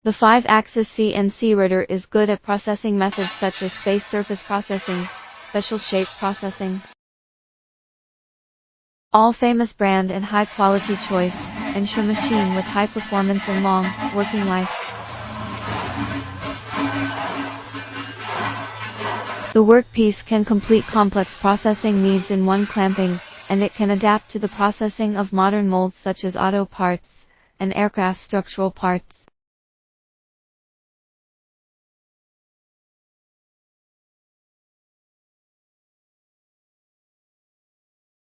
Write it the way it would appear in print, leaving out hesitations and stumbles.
The 5-axis CNC router is good at processing methods such as space surface processing, special shape processing. All famous brand and high quality choice, ensure machine with high performance and long working life. The workpiece can complete complex processing needs in one clamping, and it can adapt to the processing of modern molds such as auto parts and aircraft structural parts.